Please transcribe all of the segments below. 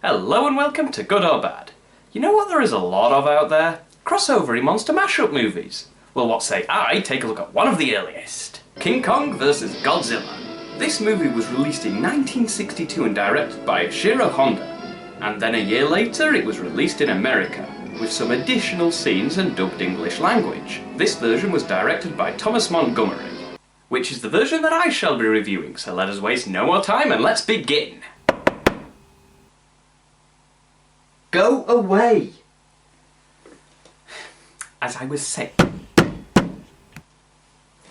Hello and welcome to Good or Bad. You know what there is a lot of out there? Crossover monster mashup movies. Well, what say I take a look at one of the earliest. King Kong vs. Godzilla. This movie was released in 1962 and directed by Ishiro Honda. And then a year later it was released in America, with some additional scenes and dubbed English language. This version was directed by Thomas Montgomery, which is the version that I shall be reviewing, so let us waste no more time and let's begin. Go away! As I was saying...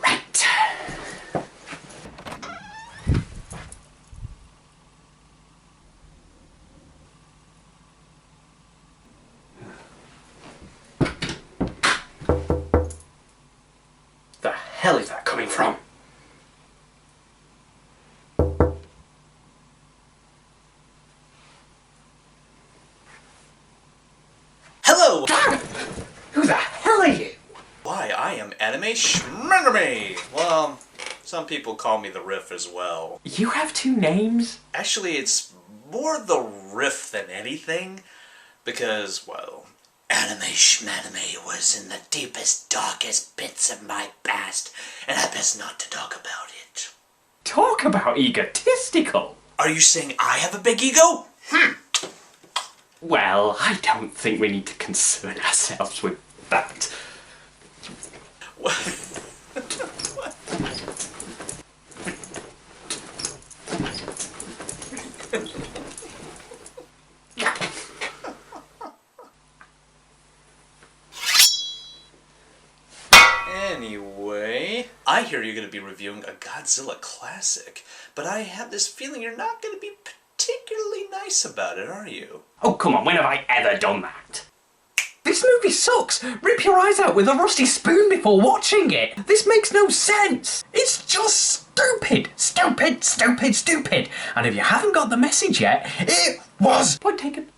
Right. The hell is that coming from? Hello! Who the hell are you? Why, I am Anime Shmurmy! Well, some people call me the Riff as well. You have two names? Actually, it's more the Riff than anything, because, well, Anime Shmanime was in the deepest, darkest bits of my past, and I best not to talk about it. Talk about egotistical! Are you saying I have a big ego? Well, I don't think we need to concern ourselves with that. Anyway, I hear you're going to be reviewing a Godzilla classic, but I have this feeling you're not going to be particularly nice about it, are you? Oh, come on, when have I ever done that? This movie sucks! Rip your eyes out with a rusty spoon before watching it! This makes no sense! It's just stupid! Stupid, stupid, stupid! And if you haven't got the message yet, it was... Point taken.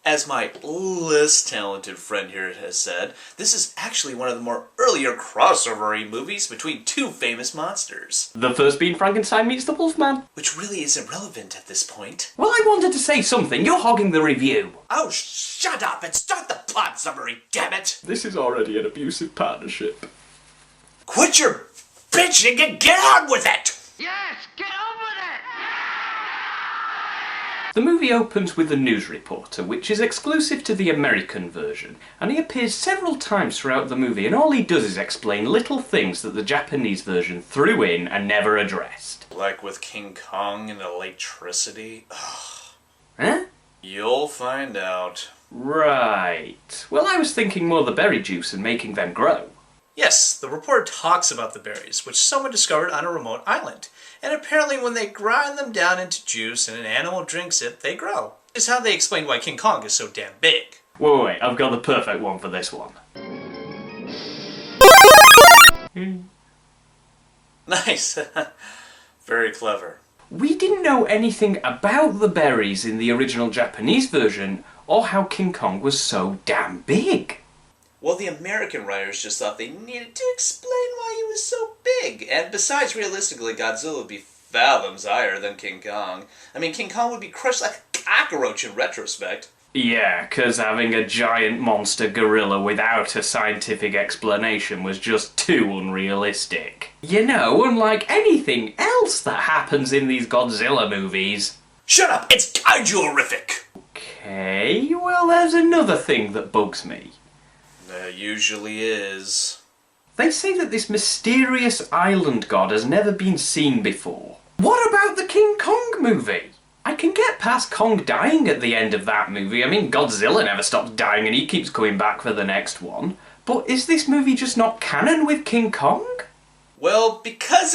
As my less talented friend here has said, this is actually one of the more earlier crossover-y movies between two famous monsters. The first being Frankenstein meets the Wolfman. Which really isn't relevant at this point. Well, I wanted to say something. You're hogging the review. Oh, shut up and start the plot summary, damn it! This is already an abusive partnership. Quit your bitching and get on with it! Yes, get on with it! The movie opens with a news reporter, which is exclusive to the American version, and he appears several times throughout the movie, and all he does is explain little things that the Japanese version threw in and never addressed. Like with King Kong and electricity? Ugh. Huh? You'll find out. Right. Well, I was thinking more the berry juice and making them grow. Yes, the report talks about the berries, which someone discovered on a remote island. And apparently when they grind them down into juice and an animal drinks it, they grow. Is how they explain why King Kong is so damn big. Wait, I've got the perfect one for this one. Nice. Very clever. We didn't know anything about the berries in the original Japanese version, or how King Kong was so damn big. Well, the American writers just thought they needed to explain why he was so big. And besides, realistically, Godzilla would be fathoms higher than King Kong. I mean, King Kong would be crushed like a cockroach in retrospect. Yeah, 'cause having a giant monster gorilla without a scientific explanation was just too unrealistic. You know, unlike anything else that happens in these Godzilla movies. Shut up! It's kaiju-horrific! Okay, well, there's another thing that bugs me. There usually is. They say that this mysterious island god has never been seen before. What about the King Kong movie? I can get past Kong dying at the end of that movie. I mean, Godzilla never stops dying and he keeps coming back for the next one. But is this movie just not canon with King Kong? Well, because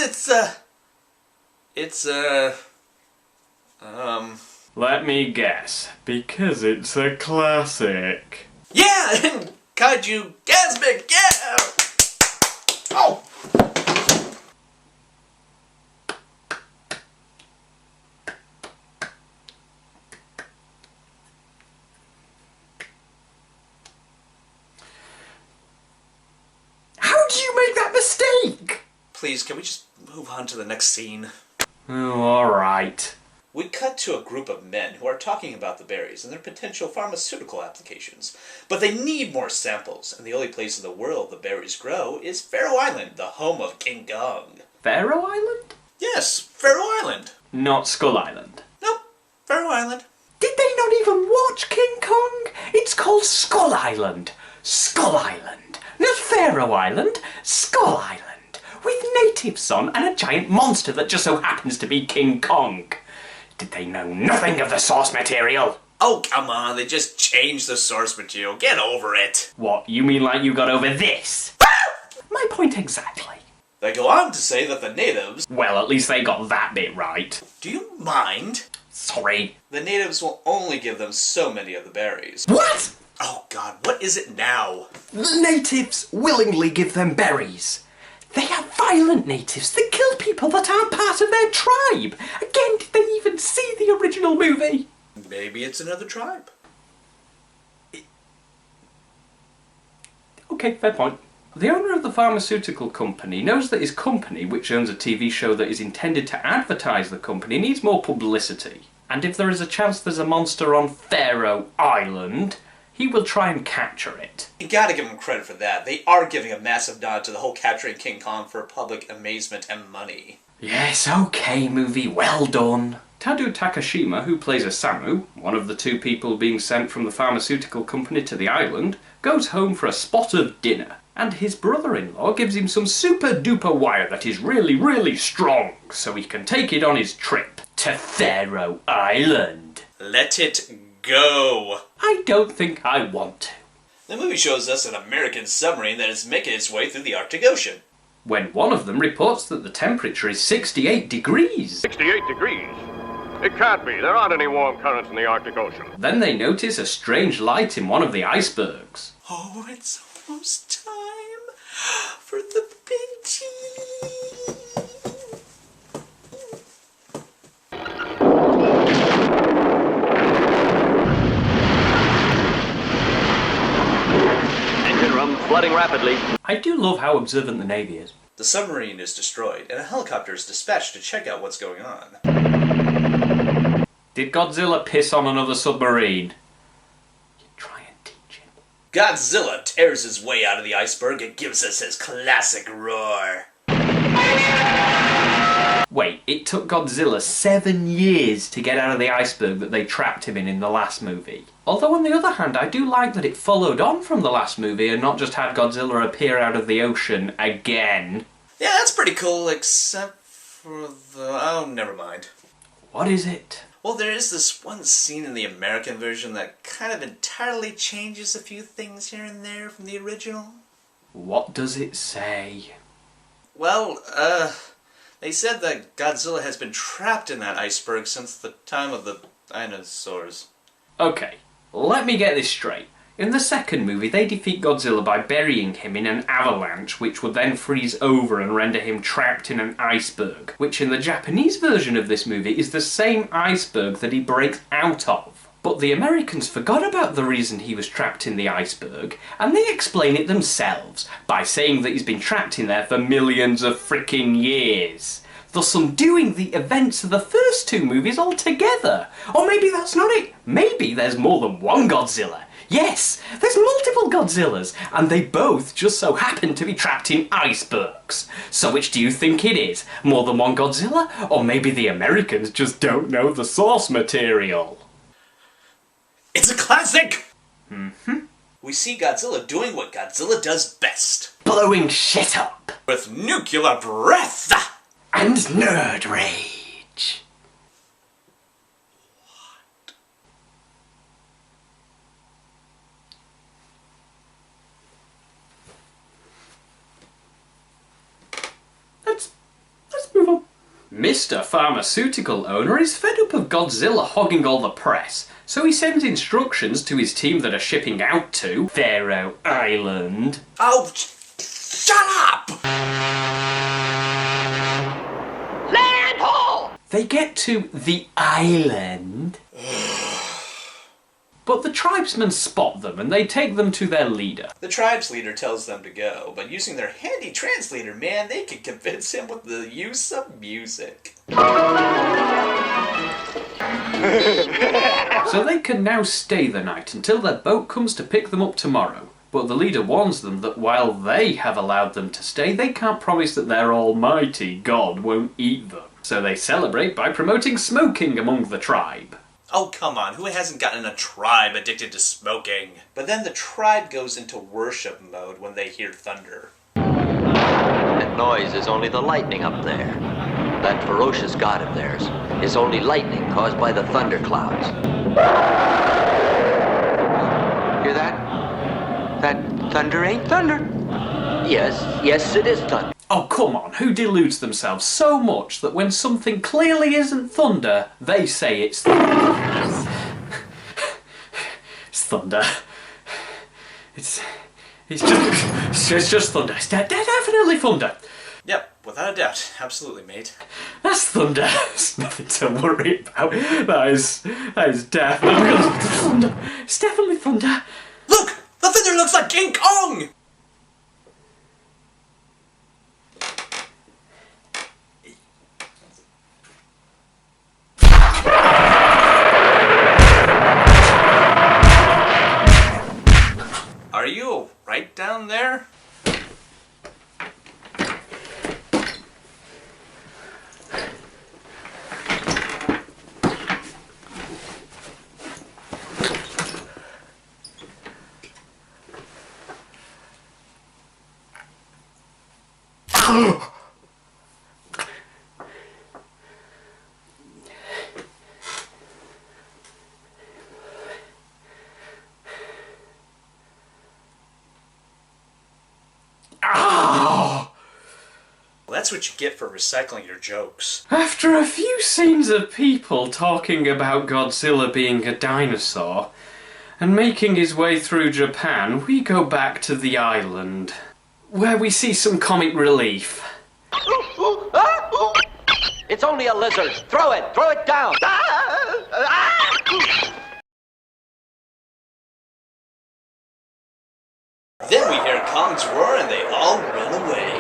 Let me guess. Because it's a classic. yeah! And kaiju gasmic, yeah! Oh! How did you make that mistake? Please, can we just move on to the next scene? Oh, alright. we cut to a group of men who are talking about the berries and their potential pharmaceutical applications. But they need more samples, and the only place in the world the berries grow is Faro Island, the home of King Kong. Faro Island? Yes, Faro Island. Not Skull Island. Nope, Faro Island. Did they not even watch King Kong? It's called Skull Island. Skull Island. Not Faro Island. Skull Island. With natives on and a giant monster that just so happens to be King Kong. Did they know nothing of the source material? Oh, come on, they just changed the source material. Get over it. What, you mean like you got over this? My point exactly. They go on to say that the natives... Well, at least they got that bit right. Do you mind? Sorry. The natives will only give them so many of the berries. What? Oh god, what is it now? The natives willingly give them berries. They are violent natives that kill people that aren't part of their tribe. Again, did they even see the original movie? Maybe it's another tribe. Okay, fair point. The owner of the pharmaceutical company knows that his company, which owns a TV show that is intended to advertise the company, needs more publicity. And if there is a chance there's a monster on Faro Island, he will try and capture it. You gotta give them credit for that. They are giving a massive nod to the whole capturing King Kong for public amazement and money. Yes, okay, movie, well done. Tadu Takashima, who plays Osamu, one of the two people being sent from the pharmaceutical company to the island, goes home for a spot of dinner, and his brother-in-law gives him some super-duper wire that is really, really strong, so he can take it on his trip to Faro Island. Let it go. I don't think I want to. The movie shows us an American submarine that is making its way through the Arctic Ocean. When one of them reports that the temperature is 68 degrees. 68 degrees? It can't be. There aren't any warm currents in the Arctic Ocean. Then they notice a strange light in one of the icebergs. Oh, it's almost time for the big tea. Engine room flooding rapidly. I do love how observant the Navy is. The submarine is destroyed, and a helicopter is dispatched to check out what's going on. Did Godzilla piss on another submarine? You try and teach him. Godzilla tears his way out of the iceberg and gives us his classic roar. Wait, it took Godzilla 7 years to get out of the iceberg that they trapped him in the last movie. Although on the other hand, I do like that it followed on from the last movie and not just had Godzilla appear out of the ocean again. Yeah, that's pretty cool, except for the... oh, never mind. What is it? Well, there is this one scene in the American version that kind of entirely changes a few things here and there from the original. What does it say? Well, they said that Godzilla has been trapped in that iceberg since the time of the dinosaurs. Okay, let me get this straight. In the second movie, they defeat Godzilla by burying him in an avalanche, which would then freeze over and render him trapped in an iceberg, which in the Japanese version of this movie is the same iceberg that he breaks out of. But the Americans forgot about the reason he was trapped in the iceberg, and they explain it themselves by saying that he's been trapped in there for millions of frickin' years, thus undoing the events of the first two movies altogether. Or maybe that's not it. Maybe there's more than one Godzilla. Yes, there's multiple Godzillas, and they both just so happen to be trapped in icebergs. So which do you think it is? More than one Godzilla? Or maybe the Americans just don't know the source material? It's a classic! We see Godzilla doing what Godzilla does best. Blowing shit up. With nuclear breath! And nerd rage. Let's move on. Mr. Pharmaceutical Owner is fed up of Godzilla hogging all the press, so he sends instructions to his team that are shipping out to Faro Island. Oh, shut up! Land ho! They get to the island, but the tribesmen spot them and they take them to their leader. The tribe's leader tells them to go, but using their handy translator, man, they can convince him with the use of music. So they can now stay the night until their boat comes to pick them up tomorrow. But the leader warns them that while they have allowed them to stay, they can't promise that their almighty God won't eat them. So they celebrate by promoting smoking among the tribe. Oh, come on, who hasn't gotten a tribe addicted to smoking? But then the tribe goes into worship mode when they hear thunder. That noise is only the lightning up there. That ferocious god of theirs is only lightning caused by the thunderclouds. Hear that? That thunder ain't thunder. Yes, it is thunder. Oh, come on, who deludes themselves so much that when something clearly isn't thunder, they say it's thunder? It's thunder. It's just thunder. It's definitely thunder. Yep, without a doubt. Absolutely, mate. That's thunder. It's nothing to worry about. That is definitely thunder. It's definitely thunder. Look! The thunder looks like King Kong! Are you right down there? That's what you get for recycling your jokes. After a few scenes of people talking about Godzilla being a dinosaur and making his way through Japan, we go back to the island, where we see some comic relief. It's only a lizard. Throw it down. Then we hear Kong's roar and they all run away.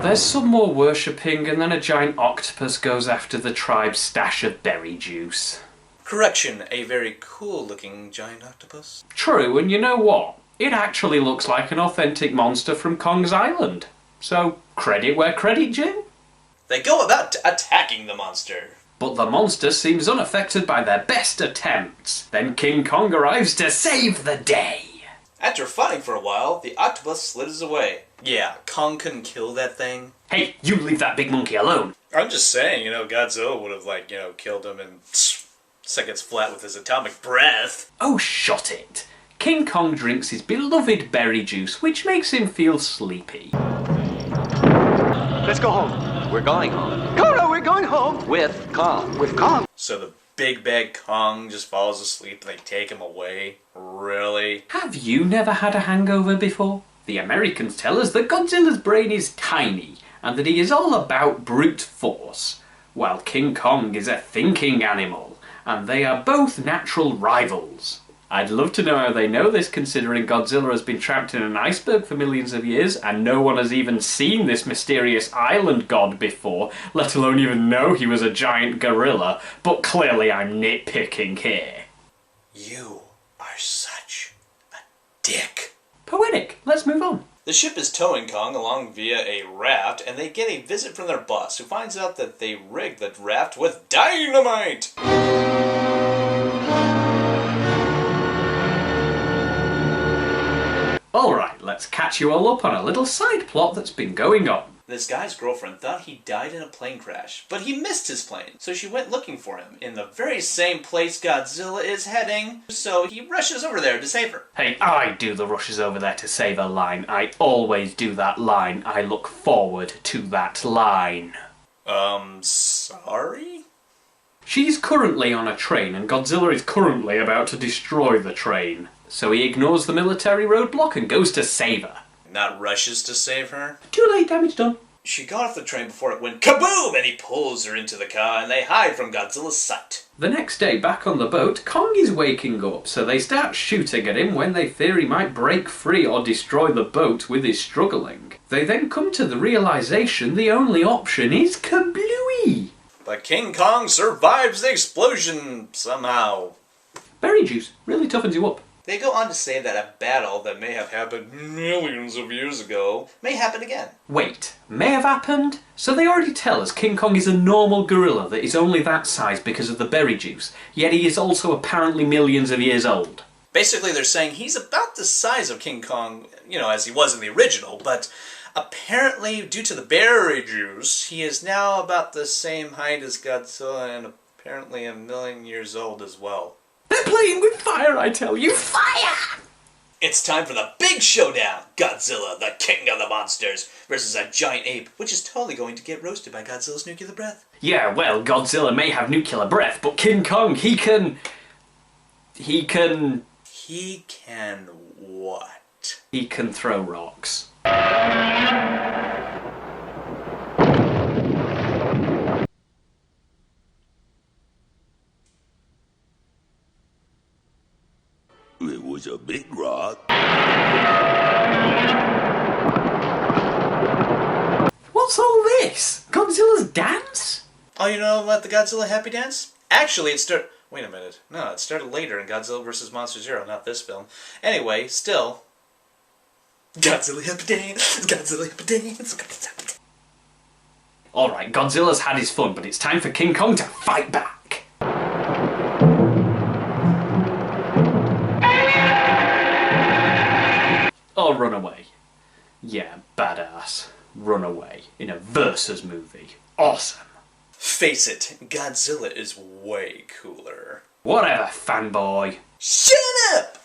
There's some more worshipping, and then a giant octopus goes after the tribe's stash of berry juice. Correction, a very cool looking giant octopus. True, and you know what? It actually looks like an authentic monster from Kong's Island. So, credit where credit's due. They go about attacking the monster. But the monster seems unaffected by their best attempts. Then King Kong arrives to save the day. After fighting for a while, the octopus slithers away. Yeah, Kong couldn't kill that thing. Hey, you leave that big monkey alone. I'm just saying, Godzilla would have, killed him in seconds flat with his atomic breath. Oh, shut it. King Kong drinks his beloved berry juice, which makes him feel sleepy. Let's go home. We're going home. No, we're going home. With Kong. With Kong. So the big bad Kong just falls asleep and they take him away? Really? Have you never had a hangover before? The Americans tell us that Godzilla's brain is tiny and that he is all about brute force, while King Kong is a thinking animal, and they are both natural rivals. I'd love to know how they know this, considering Godzilla has been trapped in an iceberg for millions of years and no one has even seen this mysterious island god before, let alone even know he was a giant gorilla, but clearly I'm nitpicking here. You are such a dick. Poetic. Let's move on. The ship is towing Kong along via a raft, and they get a visit from their boss, who finds out that they rigged the raft with dynamite! Alright, let's catch you all up on a little side plot that's been going on. This guy's girlfriend thought he died in a plane crash, but he missed his plane, so she went looking for him in the very same place Godzilla is heading, so he rushes over there to save her. Hey, I do the rushes over there to save a line. I always do that line. I look forward to that line. Sorry? She's currently on a train and Godzilla is currently about to destroy the train. So he ignores the military roadblock and goes to save her. Not rushes to save her? Too late, damage done. She got off the train before it went kaboom, and he pulls her into the car and they hide from Godzilla's sight. The next day, back on the boat, Kong is waking up, so they start shooting at him when they fear he might break free or destroy the boat with his struggling. They then come to the realization the only option is kablooey. But King Kong survives the explosion somehow. Berry juice really toughens you up. They go on to say that a battle that may have happened millions of years ago may happen again. Wait, may have happened? So they already tell us King Kong is a normal gorilla that is only that size because of the berry juice, yet he is also apparently millions of years old. Basically, they're saying he's about the size of King Kong, as he was in the original, but apparently, due to the berry juice, he is now about the same height as Godzilla and apparently a million years old as well. They're playing with fire, I tell you! Fire! It's time for the big showdown! Godzilla, the king of the monsters, versus a giant ape, which is totally going to get roasted by Godzilla's nuclear breath. Yeah, well, Godzilla may have nuclear breath, but King Kong, he can what? He can throw rocks. It was a big rock. What's all this? Godzilla's dance? Oh, you know about the Godzilla Happy Dance? Actually, it started... Wait a minute. No, it started later in Godzilla vs. Monster Zero, not this film. Anyway, still... Godzilla Happy Dance! Godzilla Happy Dance! Godzilla Happy Dance! Alright, Godzilla's had his fun, but it's time for King Kong to fight back. Or run away. Yeah, badass. Run away in a versus movie. Awesome. Face it, Godzilla is way cooler. Whatever, fanboy. Shut up!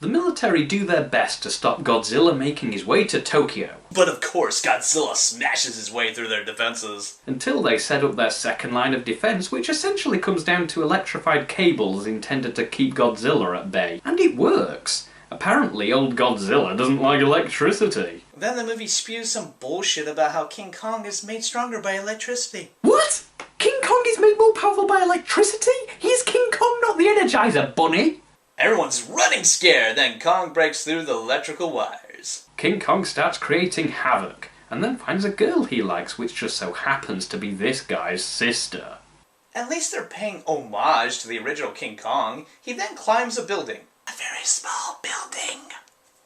The military do their best to stop Godzilla making his way to Tokyo. But of course, Godzilla smashes his way through their defenses. Until they set up their second line of defense, which essentially comes down to electrified cables intended to keep Godzilla at bay. And it works. Apparently, old Godzilla doesn't like electricity. Then the movie spews some bullshit about how King Kong is made stronger by electricity. What? King Kong is made more powerful by electricity? He's King Kong, not the Energizer Bunny! Everyone's running scared, then Kong breaks through the electrical wires. King Kong starts creating havoc, and then finds a girl he likes, which just so happens to be this guy's sister. At least they're paying homage to the original King Kong. He then climbs a building. A very small building.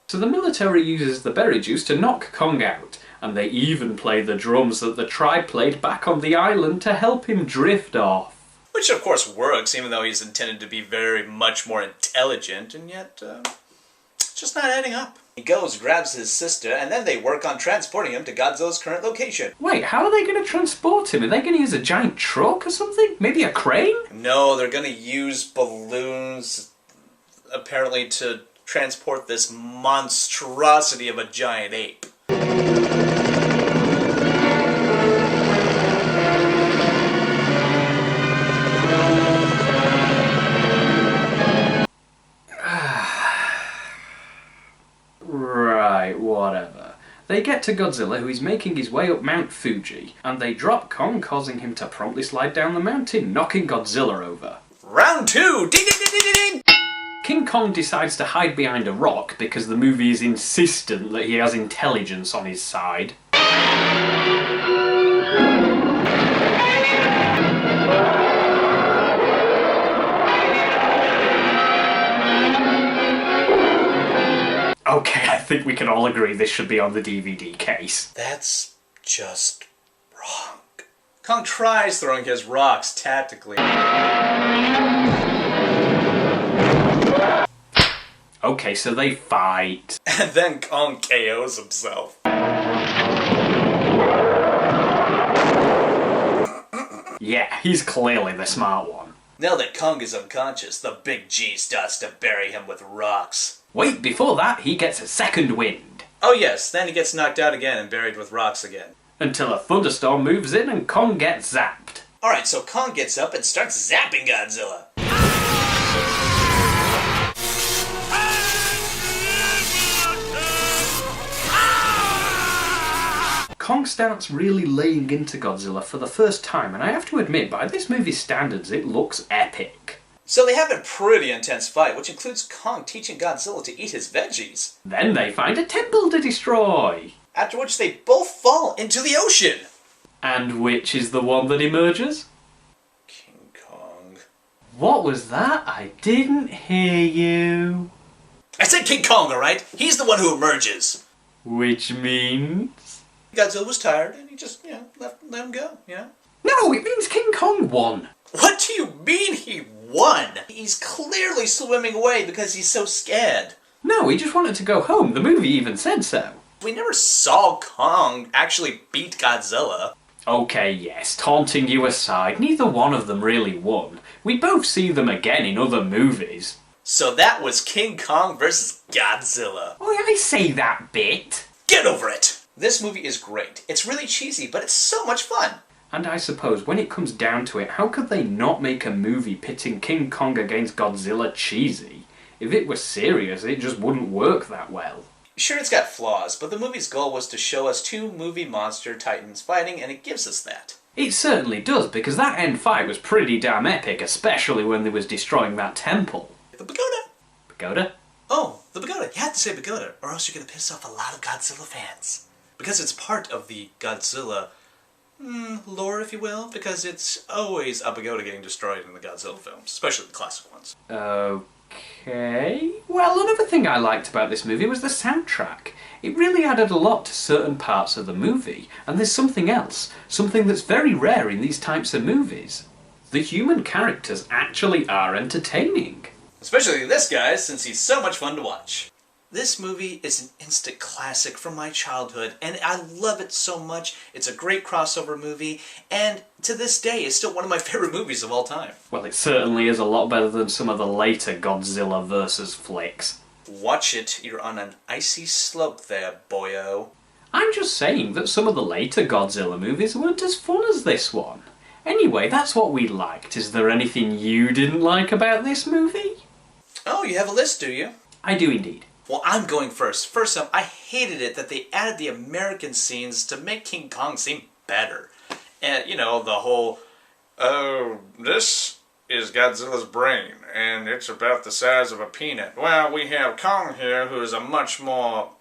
So the military uses the berry juice to knock Kong out, and they even play the drums that the tribe played back on the island to help him drift off. Which of course works, even though he's intended to be very much more intelligent, and yet, it's just not adding up. He goes, grabs his sister, and then they work on transporting him to Godzilla's current location. Wait, how are they going to transport him? Are they going to use a giant truck or something? Maybe a crane? No, they're going to use balloons, apparently, to transport this monstrosity of a giant ape. Right, whatever. They get to Godzilla, who is making his way up Mount Fuji, and they drop Kong, causing him to promptly slide down the mountain, knocking Godzilla over. Round two! Ding, ding, ding, ding, ding, ding! King Kong decides to hide behind a rock because the movie is insistent that he has intelligence on his side. Okay, I think we can all agree this should be on the DVD case. That's just wrong. Kong tries throwing his rocks tactically. Okay, so they fight. And then Kong KOs himself. Yeah, he's clearly the smart one. Now that Kong is unconscious, the big G starts to bury him with rocks. Wait, before that, he gets a second wind. Oh yes, then he gets knocked out again and buried with rocks again. Until a thunderstorm moves in and Kong gets zapped. Alright, so Kong gets up and starts zapping Godzilla. Kong starts really laying into Godzilla for the first time, and I have to admit, by this movie's standards, it looks epic. So they have a pretty intense fight, which includes Kong teaching Godzilla to eat his veggies. Then they find a temple to destroy. After which they both fall into the ocean. And which is the one that emerges? King Kong. What was that? I didn't hear you. I said King Kong, alright? He's the one who emerges. Which means? Godzilla was tired and he just, let him go, No, it means King Kong won. What do you mean he won? He's clearly swimming away because he's so scared. No, he just wanted to go home. The movie even said so. We never saw Kong actually beat Godzilla. Okay, yes, taunting you aside, neither one of them really won. We both see them again in other movies. So that was King Kong versus Godzilla. Oh, I say that bit. Get over it! This movie is great. It's really cheesy, but it's so much fun. And I suppose when it comes down to it, how could they not make a movie pitting King Kong against Godzilla cheesy? If it was serious, it just wouldn't work that well. Sure, it's got flaws, but the movie's goal was to show us two movie monster titans fighting, and it gives us that. It certainly does, because that end fight was pretty damn epic, especially when they was destroying that temple. The pagoda! Pagoda? Oh, the pagoda. You have to say pagoda, or else you're going to piss off a lot of Godzilla fans. Because it's part of the Godzilla lore, if you will, because it's always a pagoda getting destroyed in the Godzilla films, especially the classic ones. Okay. Well, another thing I liked about this movie was the soundtrack. It really added a lot to certain parts of the movie, and there's something else, something that's very rare in these types of movies. The human characters actually are entertaining. Especially this guy, since he's so much fun to watch. This movie is an instant classic from my childhood, and I love it so much. It's a great crossover movie, and to this day, it's still one of my favorite movies of all time. Well, it certainly is a lot better than some of the later Godzilla vs. flicks. Watch it, you're on an icy slope there, boyo. I'm just saying that some of the later Godzilla movies weren't as fun as this one. Anyway, that's what we liked. Is there anything you didn't like about this movie? Oh, you have a list, do you? I do indeed. Well, I'm going first. First up, I hated it that they added the American scenes to make King Kong seem better. And, the whole, oh, this is Godzilla's brain, and it's about the size of a peanut. Well, we have Kong here, who is a much more,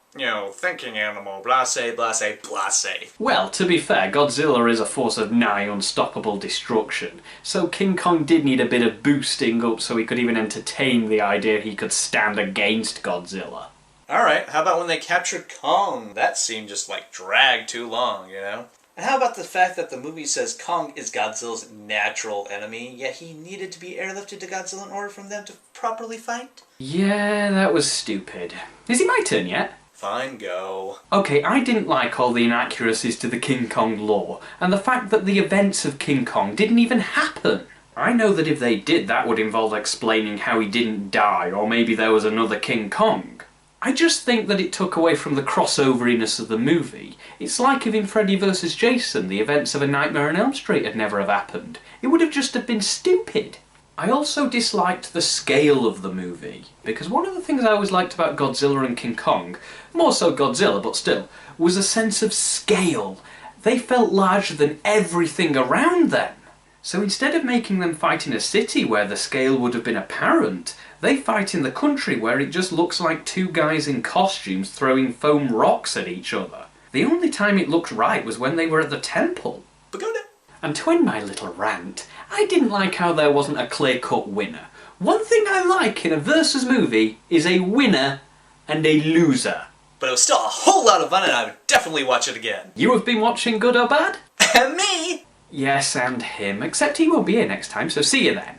thinking animal. Blase, blase, blase. Well, to be fair, Godzilla is a force of nigh unstoppable destruction, so King Kong did need a bit of boosting up so he could even entertain the idea he could stand against Godzilla. Alright, how about when they captured Kong? That scene just, dragged too long, And how about the fact that the movie says Kong is Godzilla's natural enemy, yet he needed to be airlifted to Godzilla in order for them to properly fight? Yeah, that was stupid. Is it my turn yet? Fine, go. Okay, I didn't like all the inaccuracies to the King Kong lore, and the fact that the events of King Kong didn't even happen. I know that if they did, that would involve explaining how he didn't die, or maybe there was another King Kong. I just think that it took away from the crossoveriness of the movie. It's like if in Freddy vs. Jason, the events of A Nightmare on Elm Street had never have happened. It would have just have been stupid. I also disliked the scale of the movie, because one of the things I always liked about Godzilla and King Kong, more so Godzilla but still, was a sense of scale. They felt larger than everything around them. So instead of making them fight in a city where the scale would have been apparent, they fight in the country where it just looks like two guys in costumes throwing foam rocks at each other. The only time it looked right was when they were at the temple. Pagoda. And to end my little rant, I didn't like how there wasn't a clear-cut winner. One thing I like in a versus movie is a winner and a loser. But it was still a whole lot of fun, and I would definitely watch it again. You have been watching Good or Bad? And me! Yes, and him, except he won't be here next time, so see you then.